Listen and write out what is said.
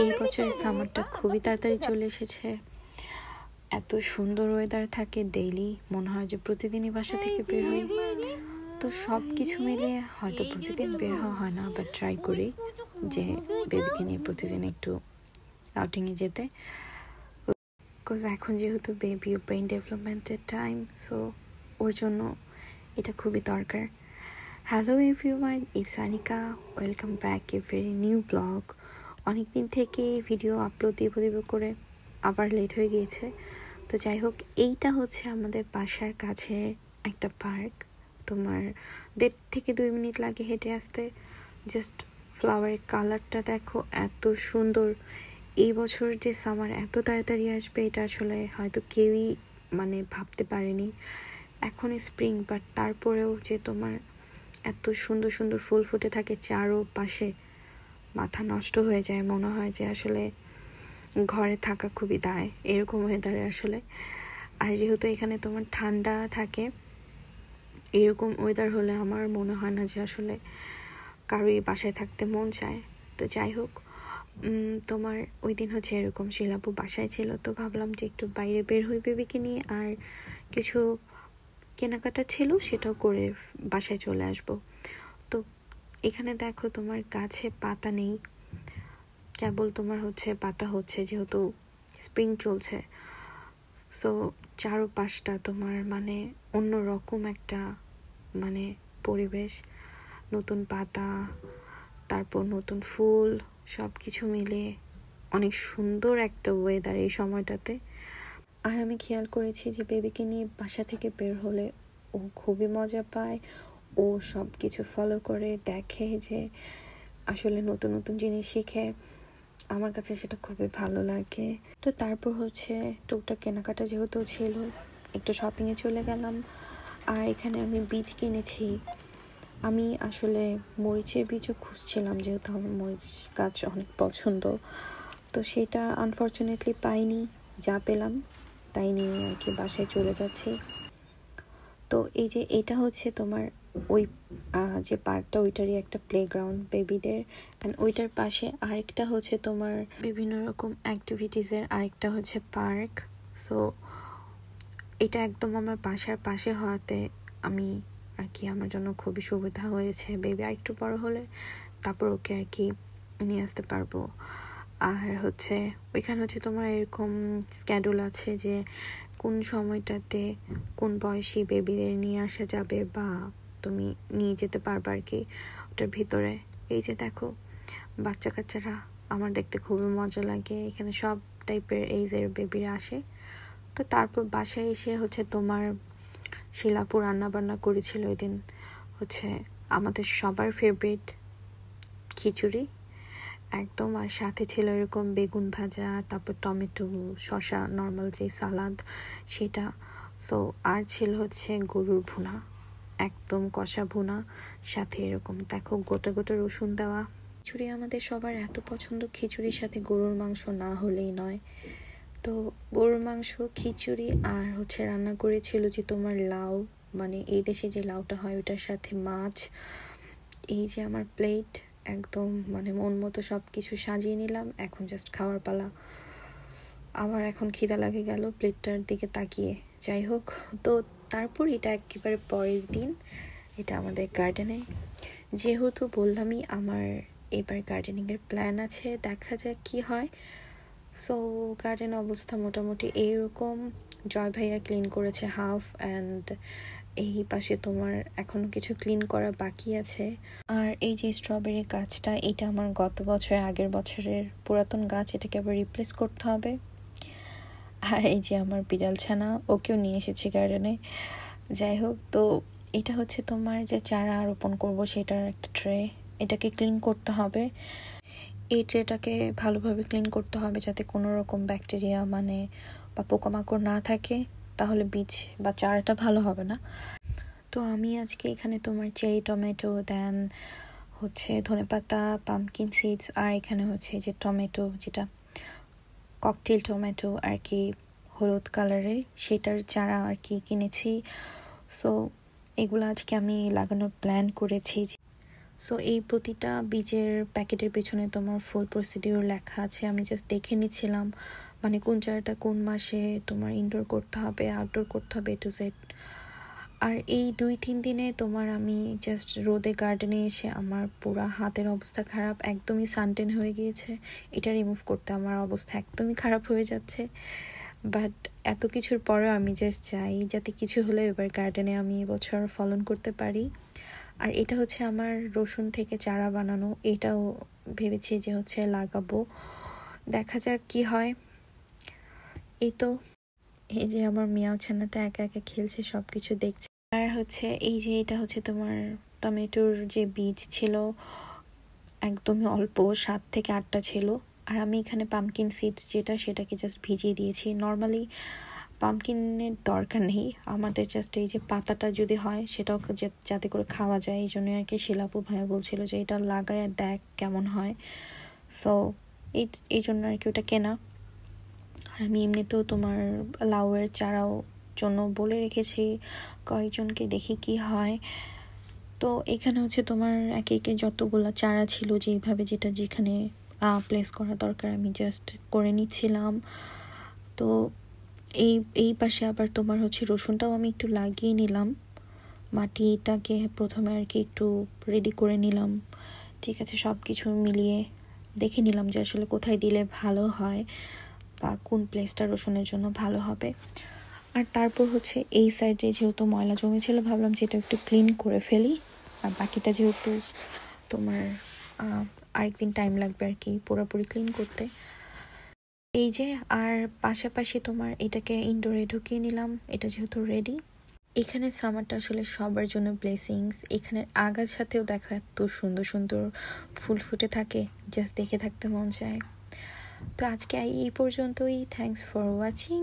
এই বছরের সামারটা খুবই তাড়াতাড়ি চলে এসেছে। এত সুন্দর ওয়েদার থাকে, ডেইলি মনে হয় যে প্রতিদিনই বাসা থেকে বের হই। তো সব কিছু মিলিয়ে হয়তো প্রতিদিন বের হওয়া হয় না, বাট ট্রাই করি যে বেবিকে নিয়ে প্রতিদিন একটু আউটিংয়ে যেতে। বিকজ এখন যেহেতু বেবি ব্রেন ডেভেলপমেন্টের টাইম, সো ওর জন্য এটা খুবই দরকার। Hello everyone, it's Anika, welcome back a very new blog. অনেকদিন থেকে ভিডিও আপলোড দিব করে আবার লেট হয়ে গিয়েছে। তো যাই হোক, এইটা হচ্ছে আমাদের বাসার কাছে একটা পার্ক। তোমার 1.5 থেকে 2 মিনিট লাগে হেঁটে আসতে। জাস্ট ফ্লাওয়ারের কালারটা দেখো, এত সুন্দর। এই বছর যে সামার এত তাড়াতাড়ি আসবে এটা আসলে হয়তো কেউই ভাবতে পারেনি। এখন স্প্রিং, বাট তারপরেও যে তোমার এত সুন্দর সুন্দর ফুল ফুটে থাকে চারো পাশে, মাথা নষ্ট হয়ে যায়। মনে হয় যে আসলে ঘরে থাকা খুবই দায় এরকম ওয়েদারে আসলে। আর যেহেতু এখানে তোমার ঠান্ডা থাকে, এরকম ওয়েদার হলে আমার মনে হয় না যে আসলে কারোই বাসায় থাকতে মন চায়। তো যাই হোক, তোমার ওই দিন হচ্ছে এরকম শিলাপু বাসায় ছিল, তো ভাবলাম যে একটু বাইরে বের হই বেবিকে নিয়ে, আর কিছু কেনাকাটা ছিল সেটাও করে বাসায় চলে আসব। তো এখানে দেখো তোমার গাছে পাতা নেই, কেবল তোমার হচ্ছে পাতা হচ্ছে, যেহেতু স্প্রিং চলছে। সো চারপাশটা তোমার অন্যরকম একটা পরিবেশ, নতুন পাতা, তারপর নতুন ফুল, সব কিছু মিলে অনেক সুন্দর একটা ওয়েদার এই সময়টাতে। আর আমি খেয়াল করেছি যে বেবিকে নিয়ে বাসা থেকে বের হলে ও খুবই মজা পায়। ও সব কিছু ফলো করে, দেখে যে আসলে নতুন নতুন জিনিস শিখে। আমার কাছে সেটা খুবই ভালো লাগে। তো তারপর হচ্ছে টুকটাক কেনাকাটা যেহেতু ছিল, একটু শপিংয়ে চলে গেলাম। আর এখানে আমি বীজ কিনেছি। আমি আসলে মরিচের বীজও খুঁজছিলাম, যেহেতু আমার মরিচ গাছ অনেক পছন্দ। তো সেটা আনফর্চুনেটলি পাইনি, যা পেলাম তাই নিয়ে আর কি বাসায় চলে যাচ্ছি। তো এই যে এটা হচ্ছে তোমার ওই যে পার্কটা, ওইটারই একটা প্লেগ্রাউন্ড বেবিদের। অ্যান্ড ওইটার পাশে আরেকটা হচ্ছে তোমার বিভিন্ন রকম অ্যাক্টিভিটিসের আরেকটা হচ্ছে পার্ক। সো এটা একদম আমার বাসার পাশে হওয়াতে আমি আর কি আমার জন্য খুবই সুবিধা হয়েছে। বেবি আর একটু বড় হলে তারপর ওকে আর কি নিয়ে আসতে পারবো। আর হচ্ছে ওইখানে হচ্ছে তোমার এরকম স্ক্যাডুল আছে যে কোন সময়টাতে কোন বয়সী বেবিদের নিয়ে আসা যাবে বা তুমি নিয়ে যেতে পারবে আর কি ওটার ভিতরে। এই যে দেখো বাচ্চা কাচ্চারা, আমার দেখতে খুবই মজা লাগে। এখানে সব টাইপের এইজের বেবিরা আসে। তো তারপর বাসায় এসে হচ্ছে তোমার শিলাপু রান্না বান্না করেছিল ওই দিন, হচ্ছে আমাদের সবার ফেভারিট খিচুড়ি একদম। আর সাথে ছিল এরকম বেগুন ভাজা, তারপর টমেটো, শসা, নর্মাল যে সালাদ সেটা। সো আর ছিল হচ্ছে গরুর ভুনা, একদম কষা ভুনা, সাথে এরকম দেখো গোটা গোটা রসুন দেওয়া। খিচুড়ি আমাদের সবার এত পছন্দ, খিচুড়ির সাথে গরুর মাংস না হলেই নয়। তো গরুর মাংস, খিচুড়ি, আর হচ্ছে রান্না করেছিল যে তোমার লাউ, এই দেশে যে লাউটা হয় ওটার সাথে মাছ। এই যে আমার প্লেট একদম মন মতো সব কিছু সাজিয়ে নিলাম, এখন জাস্ট খাওয়ার পালা। আমার এখন খিদা লাগে গেল প্লেটটার দিকে তাকিয়ে। যাই হোক, তো তারপর এটা একেবারে পরের দিন, এটা আমাদের গার্ডেনে। যেহেতু বললামই আমার এবার গার্ডেনিংয়ের প্ল্যান আছে, দেখা যাক কি হয়। সো গার্ডেন অবস্থা মোটামুটি এইরকম। জয় ভাইয়া ক্লিন করেছে হাফ, অ্যান্ড এই পাশে তোমার এখনো কিছু ক্লিন করা বাকি আছে। আর এই যে স্ট্রবেরি গাছটা, এটা আমার গত বছর আগের বছরের পুরাতন গাছ, এটাকে আবার রিপ্লেস করতে হবে। আর এই যে আমার বিড়াল ছানা, ওকেও নিয়ে এসেছি গার্ডেনে। যাই হোক, তো এটা হচ্ছে তোমার যে চারা রোপণ করব সেটার একটা ট্রে, এটাকে ক্লিন করতে হবে। এই ট্রেটাকে ভালোভাবে ক্লিন করতে হবে যাতে কোনো রকম ব্যাকটেরিয়া বা পোকামাকড় না থাকে, তাহলে বীজ বা চারাটা ভালো হবে না। তো আমি আজকে এখানে তোমার চেরি টমেটো, দেন হচ্ছে ধনেপাতা, পামকিন সিডস, আর এখানে হচ্ছে যে টমেটো, যেটা ককটেল টমেটো আর কি, হলুদ কালারের, সেটার চারা আর কি কিনেছি। সো এগুলো আজকে আমি লাগানোর প্ল্যান করেছি। সো এই প্রতিটা বীজের প্যাকেটের পেছনে তোমার ফুল প্রসিডিওর লেখা আছে। আমি জাস্ট দেখে নিচ্ছিলাম মানে কোন চারাটা কোন মাসে তোমার ইনডোর করতে হবে, আউটডোর করতে হবে, টু জেড। আর এই 2-3 দিনে তোমার আমি জাস্ট রোদে গার্ডেনে এসে আমার পুরো হাতের অবস্থা খারাপ, একদমই সানটেন হয়ে গিয়েছে। এটা রিমুভ করতে আমার অবস্থা একদমই খারাপ হয়ে যাচ্ছে। বাট এত কিছুর পরেও আমি জাস্ট চাই যাতে কিছু হলে এবার গার্ডেনে আমি এবছর ফলন করতে পারি। আর এটা হচ্ছে আমার রসুন থেকে চারা বানানো, এটাও ভেবেছি যে হচ্ছে লাগাবো, দেখা যাক কি হয়। এই তো, এই যে আমার মিয়াও ছানাটা একা একা খেলছে, সব কিছু দেখছে। আর হচ্ছে এই যে এটা হচ্ছে তোমার টমেটোর যে বীজ ছিল, একদমই অল্প, 7 থেকে 8টা ছিল। আর আমি এখানে পামকিন সিডস যেটা, সেটাকে জাস্ট ভিজিয়ে দিয়েছি। নর্মালি পামকিনের দরকার নেই আমাদের, জাস্ট এই যে পাতাটা যদি হয় সেটাও যাতে করে খাওয়া যায়, এই জন্য আর কি শিলাপু ভাইয়া বলছিল যে এটা লাগায় দেখ কেমন হয়। সো এই জন্য আর কি ওটা কেনা। আর আমি এমনিতেও তোমার লাউয়ের চারাও জন্য বলে রেখেছি কয়েকজনকে, দেখি কি হয়। তো এখানে হচ্ছে তোমার একে একে যতগুলো চারা ছিল যেভাবে যেটা যেখানে প্লেস করা দরকার আমি জাস্ট করে নিচ্ছিলাম। তো এই পাশে আবার তোমার হচ্ছে রসুনটাও আমি একটু লাগিয়ে নিলাম, মাটিটাকে প্রথমে আর কি একটু রেডি করে নিলাম। ঠিক আছে, সব কিছু মিলিয়ে দেখে নিলাম যে আসলে কোথায় দিলে ভালো হয় বা কোন প্লেসটা রসুনের জন্য ভালো হবে। আর তারপর হচ্ছে এই সাইডে যেহেতু ময়লা জমেছিল, ভাবলাম যে এটা একটু ক্লিন করে ফেলি। আর বাকিটা যেহেতু তোমার আরেকদিন টাইম লাগবে আর কি পুরোপুরি ক্লিন করতে। এই যে, আর পাশাপাশি তোমার এটাকে ইনডোরে ঢুকিয়ে নিলাম, এটা যেহেতু রেডি। এখানে সামারটা আসলে সবার জন্য ব্লেসিংস। এখানে আগার সাথেও দেখো এত সুন্দর সুন্দর ফুল ফুটে থাকে, জাস্ট দেখে থাকতে মন চায়। তো আজকে এই পর্যন্তই। Thanks for watching.